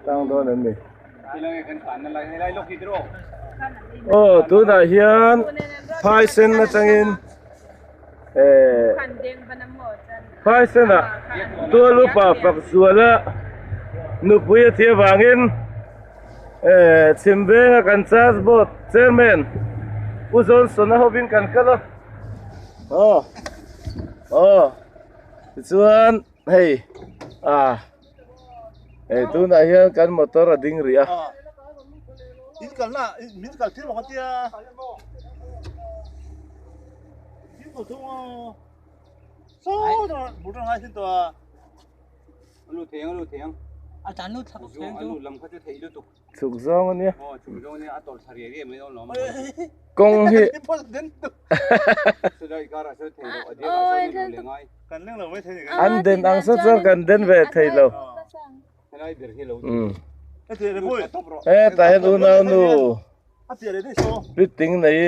tăng đó là gì tu na hiền phai sen na changin phai sen à tua lupa phật suala nupui thia vangin chimbe kan chas bot chairman uzon sona hobin kan kala chuan hey tu na hian kan motor a ding ria in kal na min kal thil ma tia in ko thong so da buran hai sin to lu thiang a tan lu thak thiang lu lam kha thei lu tuk chuk zong ania chuk zong ni a tol thari ri me lo kong hi so dai kara so thei lo adia so le ngai kan leng lo mai thei an den ang sa char kan den ve thei lo nai ber hi lo thei le boy ta hen u na nu a tia le so meeting nei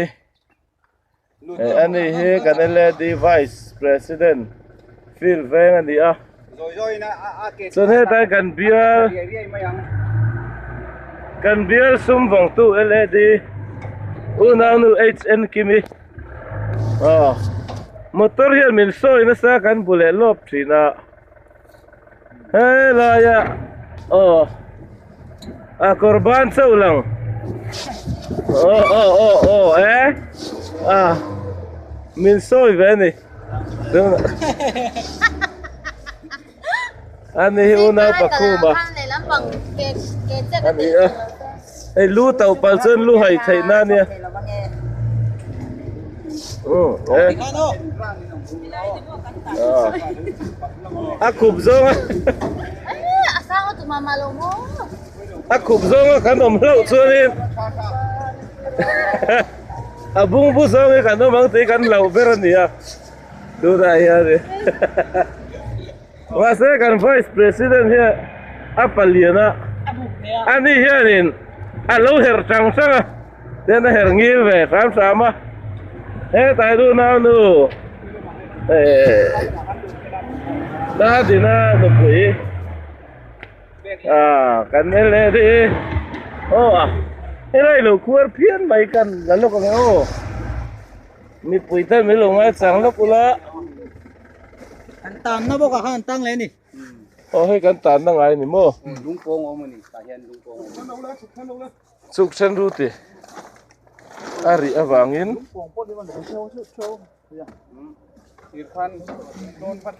ani he kan ele di vice president phil veng ani a rồi na a ke so he ta kan biar sum vong tu led u na nu hn kimi motor hian min soi na sa kan bule lop thina he la ya a korban chaulang min soi ve ni ani hi una pakuma ani ai lu tàu pal chân lu hay thầy na nia khụp zong khụp zong kan om lâu chuan in bung bu zong kan om mang te kan lau ber ania tu da ya de Wase kan vice president here apaliana ani hianin alo her chang chang den her ngir ve kham sama tai du na nu da dina no pui kan ele di elai lo kuar phian mai kan galo ka mi pui ta mi lo ngai chang lo pula an tam na bo ka han tang le ni hay kan tan na ngai ni mo lung pong o mani ta hian lung pong chuk chen ru ti ari awangin pong po ni man so irfan don pat